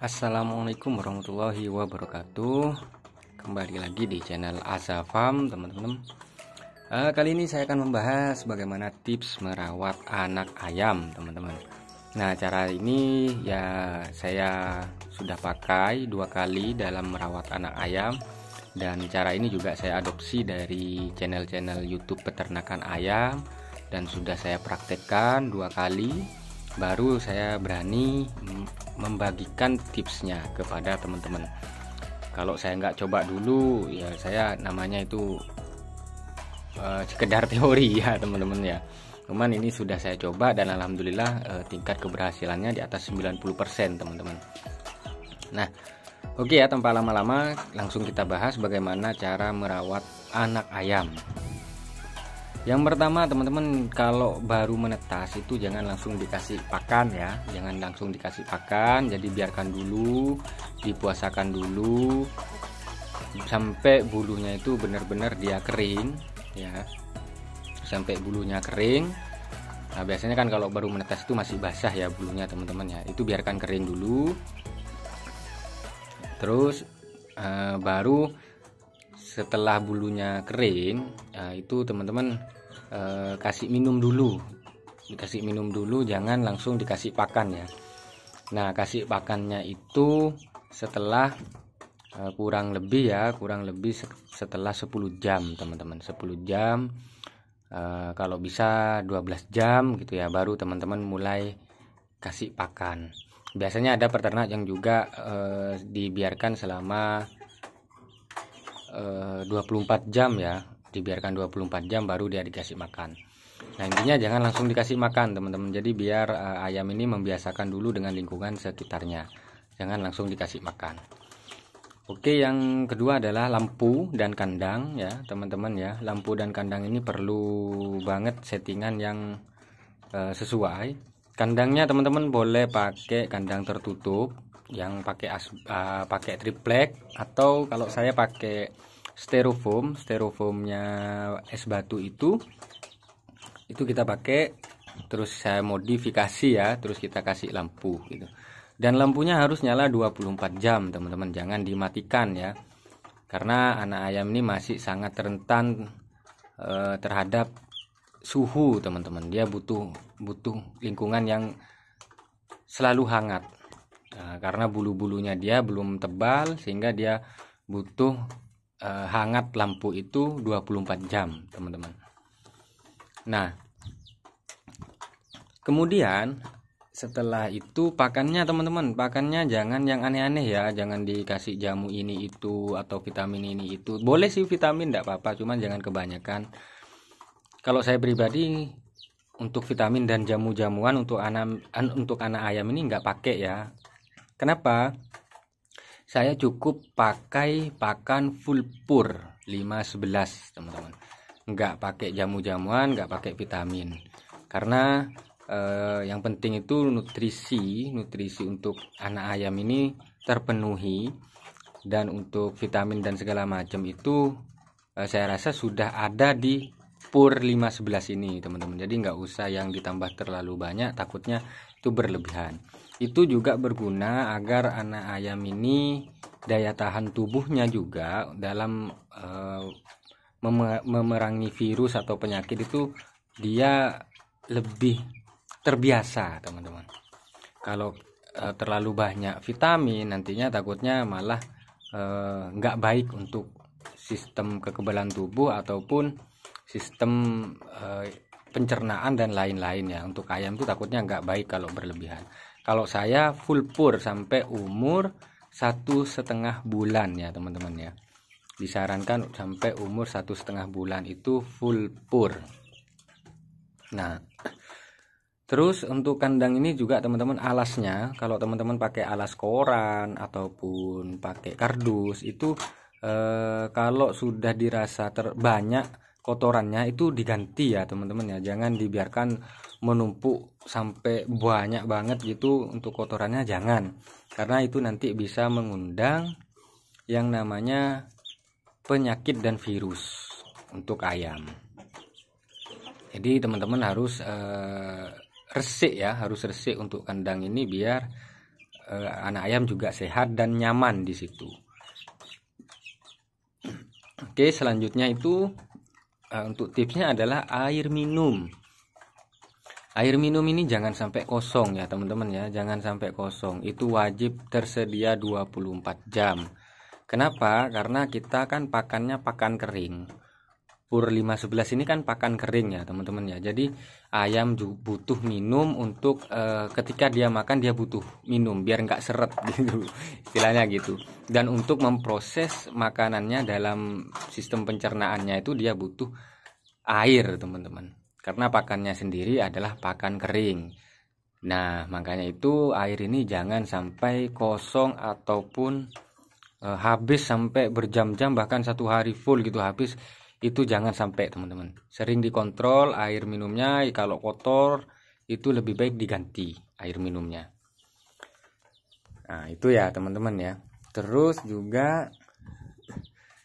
Assalamualaikum warahmatullahi wabarakatuh. Kembali lagi di channel Asa Farm, teman-teman. Kali ini saya akan membahas bagaimana tips merawat anak ayam, teman-teman. Nah, cara ini ya saya sudah pakai 2 kali dalam merawat anak ayam, dan cara ini juga saya adopsi dari channel-channel YouTube peternakan ayam, dan sudah saya praktekkan 2 kali. Baru saya berani membagikan tipsnya kepada teman-teman. Kalau saya nggak coba dulu, ya saya namanya itu sekedar teori ya, teman-teman ya. Cuman ini sudah saya coba dan alhamdulillah tingkat keberhasilannya di atas 90%, teman-teman. Nah, oke ya, tanpa lama-lama langsung kita bahas bagaimana cara merawat anak ayam. Yang pertama, teman-teman, kalau baru menetas itu jangan langsung dikasih pakan ya, jangan langsung dikasih pakan. Jadi biarkan dulu, dipuasakan dulu sampai bulunya itu benar-benar dia kering ya, sampai bulunya kering. Nah, biasanya kan kalau baru menetas itu masih basah ya bulunya, teman-teman ya, itu biarkan kering dulu. Terus baru setelah bulunya kering, itu teman-teman kasih minum dulu, jangan langsung dikasih pakan ya. Nah, kasih pakannya itu setelah kurang lebih setelah 10 jam, teman-teman. 10 jam, kalau bisa 12 jam gitu ya, baru teman-teman mulai kasih pakan. Biasanya ada peternak yang juga dibiarkan selama 24 jam ya, dibiarkan 24 jam baru dia dikasih makan. Nah, intinya jangan langsung dikasih makan, teman-teman. Jadi biar ayam ini membiasakan dulu dengan lingkungan sekitarnya, jangan langsung dikasih makan. Oke, yang kedua adalah lampu dan kandang ya, teman-teman ya. Lampu dan kandang ini perlu banget settingan yang sesuai. Kandangnya teman-teman boleh pakai kandang tertutup yang pakai triplek, atau kalau saya pakai styrofoamnya es batu itu kita pakai, terus saya modifikasi ya, terus kita kasih lampu gitu. Dan lampunya harus nyala 24 jam, teman-teman, jangan dimatikan ya, karena anak ayam ini masih sangat rentan terhadap suhu, teman-teman. Dia butuh lingkungan yang selalu hangat. Nah, karena bulu-bulunya dia belum tebal sehingga dia butuh hangat lampu itu 24 jam, teman-teman. Nah, kemudian setelah itu pakannya, teman-teman, pakannya jangan yang aneh-aneh ya, jangan dikasih jamu ini itu atau vitamin ini itu. Boleh sih vitamin, enggak apa-apa, cuman jangan kebanyakan. Kalau saya pribadi untuk vitamin dan jamu-jamuan untuk anak ayam ini enggak pakai ya. Kenapa? Saya cukup pakai pakan full pur 5-11, teman-teman. Enggak pakai jamu-jamuan, enggak pakai vitamin. Karena yang penting itu nutrisi untuk anak ayam ini terpenuhi, dan untuk vitamin dan segala macam itu saya rasa sudah ada di pur 5-11 ini, teman-teman. Jadi enggak usah yang ditambah terlalu banyak, takutnya itu berlebihan. Itu juga berguna agar anak ayam ini daya tahan tubuhnya juga dalam memerangi virus atau penyakit itu dia lebih terbiasa, teman-teman. Kalau terlalu banyak vitamin, nantinya takutnya malah nggak baik untuk sistem kekebalan tubuh ataupun sistem pencernaan dan lain-lain ya. Untuk ayam itu takutnya nggak baik kalau berlebihan. Kalau saya full pur sampai umur 1,5 bulan ya, teman-teman ya. Disarankan sampai umur 1,5 bulan itu full pur. Nah, terus untuk kandang ini juga, teman-teman, alasnya, kalau teman-teman pakai alas koran ataupun pakai kardus itu kalau sudah dirasa banyak kotorannya itu diganti ya, teman-teman ya. Jangan dibiarkan menumpuk sampai banyak banget gitu untuk kotorannya, jangan, karena itu nanti bisa mengundang yang namanya penyakit dan virus untuk ayam. Jadi teman-teman harus resik ya, harus resik untuk kandang ini biar anak ayam juga sehat dan nyaman di situ. Oke, selanjutnya itu untuk tipsnya adalah air minum. Air minum ini jangan sampai kosong ya teman-teman ya, jangan sampai kosong. Itu wajib tersedia 24 jam. Kenapa? Karena kita kan pakannya pakan kering. Pur 511 ini kan pakan kering ya teman-teman ya. Jadi ayam butuh minum untuk ketika dia makan dia butuh minum biar nggak seret gitu istilahnya gitu. Dan untuk memproses makanannya dalam sistem pencernaannya itu dia butuh air teman-teman. Karena pakannya sendiri adalah pakan kering. Nah makanya itu air ini jangan sampai kosong ataupun habis sampai berjam-jam, bahkan 1 hari full gitu habis. Itu jangan sampai teman-teman. Sering dikontrol air minumnya, kalau kotor itu lebih baik diganti air minumnya. Nah itu ya teman-teman ya. Terus juga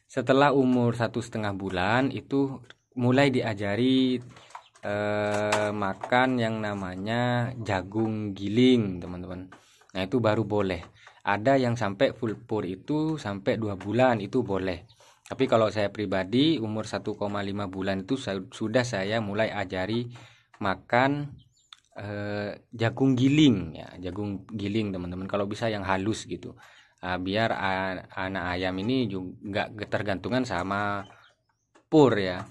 setelah umur 1,5 bulan itu mulai diajari makan yang namanya jagung giling teman-teman. Nah itu baru boleh. Ada yang sampai full pur itu sampai 2 bulan itu boleh. Tapi kalau saya pribadi umur 1,5 bulan itu sudah saya mulai ajari makan jagung giling ya, jagung giling teman-teman. Kalau bisa yang halus gitu, biar anak ayam ini juga ketergantungan sama pur ya.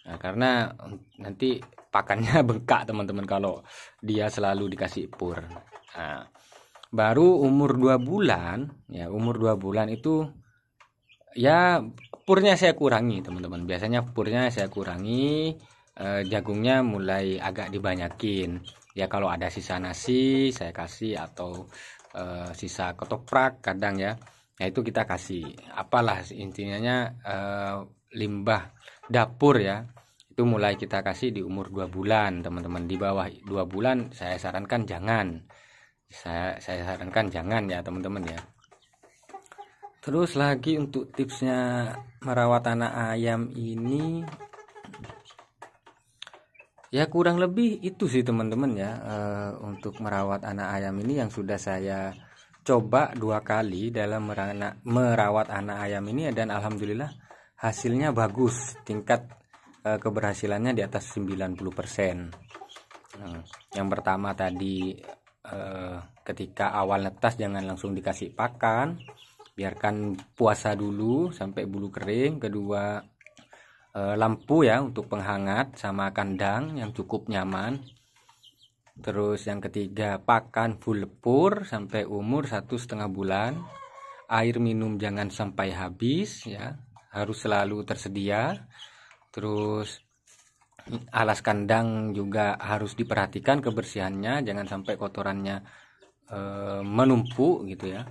Nah, karena nanti pakannya bengkak teman-teman kalau dia selalu dikasih pur. Nah, baru umur 2 bulan ya, umur 2 bulan itu ya purnya saya kurangi teman-teman. Biasanya purnya saya kurangi, jagungnya mulai agak dibanyakin ya. Kalau ada sisa nasi saya kasih, atau sisa ketoprak kadang ya, nah itu kita kasih apalah intinya, limbah dapur ya, itu mulai kita kasih di umur 2 bulan teman-teman. Di bawah 2 bulan saya sarankan jangan, saya sarankan jangan ya teman-teman ya. Terus lagi untuk tipsnya merawat anak ayam ini ya kurang lebih itu sih teman-teman ya. Untuk merawat anak ayam ini yang sudah saya coba 2 kali dalam merawat anak ayam ini, dan alhamdulillah hasilnya bagus. Tingkat keberhasilannya di atas 90%. Yang pertama tadi ketika awal netas jangan langsung dikasih pakan, biarkan puasa dulu sampai bulu kering. Kedua, lampu ya untuk penghangat sama kandang yang cukup nyaman. Terus yang ketiga, pakan full pur sampai umur 1,5 bulan. Air minum jangan sampai habis ya, harus selalu tersedia. Terus alas kandang juga harus diperhatikan kebersihannya, jangan sampai kotorannya menumpuk gitu ya.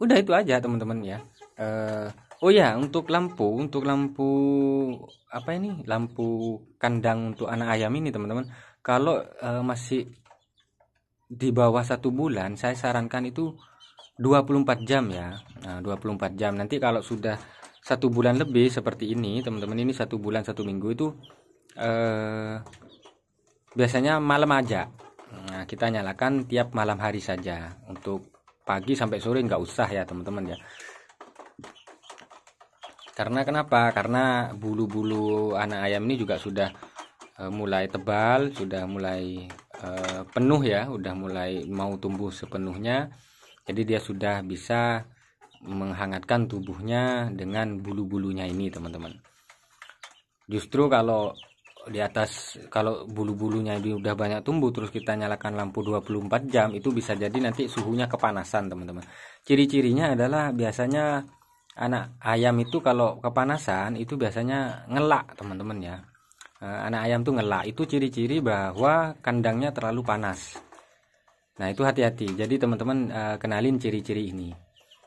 Udah itu aja teman-teman ya. Oh ya, untuk lampu apa ini, lampu kandang untuk anak ayam ini teman-teman, kalau masih di bawah 1 bulan saya sarankan itu 24 jam ya. Nah 24 jam. Nanti kalau sudah 1 bulan lebih seperti ini teman-teman, ini 1 bulan 1 minggu itu biasanya malam aja. Nah kita nyalakan tiap malam hari saja, untuk pagi sampai sore nggak usah ya teman-teman ya. Karena kenapa? Karena bulu-bulu anak ayam ini juga sudah mulai tebal, sudah mulai penuh ya, udah mulai mau tumbuh sepenuhnya. Jadi dia sudah bisa menghangatkan tubuhnya dengan bulu-bulunya ini teman-teman. Justru kalau di atas, kalau bulu-bulunya ini udah banyak tumbuh terus kita nyalakan lampu 24 jam, itu bisa jadi nanti suhunya kepanasan teman-teman. Ciri-cirinya adalah biasanya anak ayam itu kalau kepanasan itu biasanya ngelak teman-teman ya. Anak ayam tuh ngelak, itu ciri-ciri bahwa kandangnya terlalu panas. Nah itu hati-hati. Jadi teman-teman kenalin ciri-ciri ini.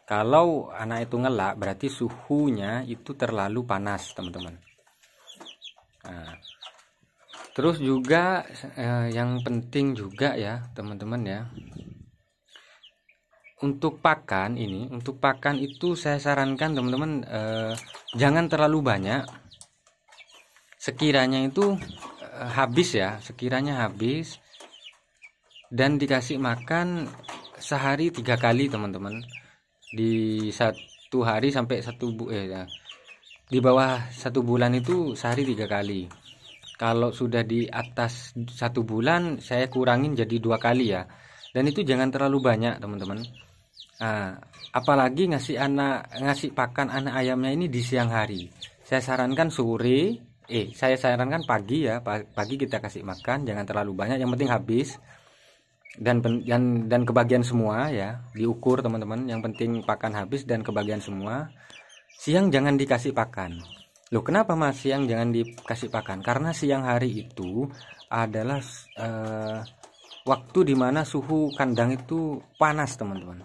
Kalau anak itu ngelak berarti suhunya itu terlalu panas teman-teman. Nah, terus juga yang penting juga ya teman-teman ya, untuk pakan ini, untuk pakan itu saya sarankan teman-teman jangan terlalu banyak. Sekiranya itu habis ya, sekiranya habis dan dikasih makan sehari 3 kali teman-teman. Di 1 hari sampai di bawah 1 bulan itu sehari 3 kali. Kalau sudah di atas 1 bulan saya kurangin jadi 2 kali ya. Dan itu jangan terlalu banyak teman-teman. Nah, apalagi ngasih pakan anak ayamnya ini di siang hari. Saya sarankan saya sarankan pagi ya. Pagi kita kasih makan, jangan terlalu banyak, yang penting habis. Dan kebagian semua ya, diukur teman-teman, yang penting pakan habis dan kebagian semua. Siang jangan dikasih pakan. Loh, kenapa Mas siang jangan dikasih pakan? Karena siang hari itu adalah waktu dimana suhu kandang itu panas teman-teman.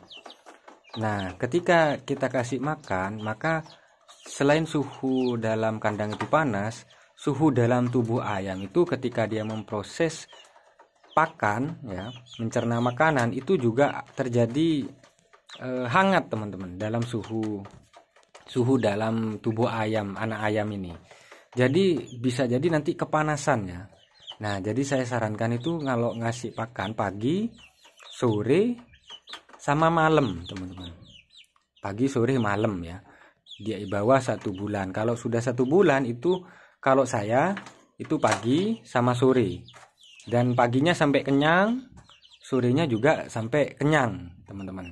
Nah, ketika kita kasih makan, maka selain suhu dalam kandang itu panas, suhu dalam tubuh ayam itu ketika dia memproses pakan ya, mencerna makanan itu juga terjadi hangat teman-teman, dalam suhu dalam tubuh ayam, anak ayam ini. Jadi bisa jadi nanti kepanasan ya. Nah, jadi saya sarankan itu kalau ngasih pakan pagi, sore, sama malam teman-teman. Pagi, sore, malam ya. Dia di bawah 1 bulan. Kalau sudah 1 bulan itu, kalau saya itu pagi sama sore. Dan paginya sampai kenyang, sorenya juga sampai kenyang teman-teman.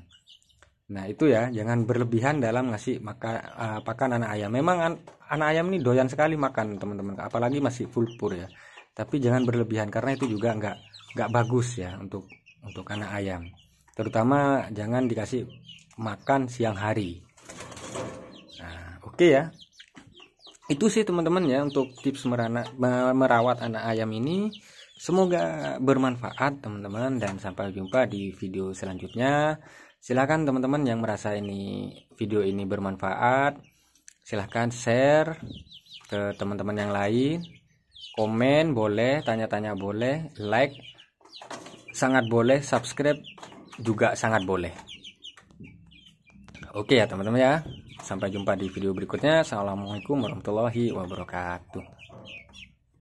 Nah itu ya, jangan berlebihan dalam ngasih pakan anak ayam. Memang anak ayam ini doyan sekali makan teman-teman, apalagi masih full pur ya. Tapi jangan berlebihan, karena itu juga nggak bagus ya untuk anak ayam. Terutama jangan dikasih makan siang hari. Nah oke ya, itu sih teman-teman ya untuk tips merawat anak ayam ini. Semoga bermanfaat teman-teman, dan sampai jumpa di video selanjutnya. Silahkan teman-teman yang merasa video ini bermanfaat, silahkan share ke teman-teman yang lain. Komen boleh, tanya-tanya boleh, like sangat boleh, subscribe juga sangat boleh. Oke ya teman-teman ya, sampai jumpa di video berikutnya. Assalamualaikum warahmatullahi wabarakatuh.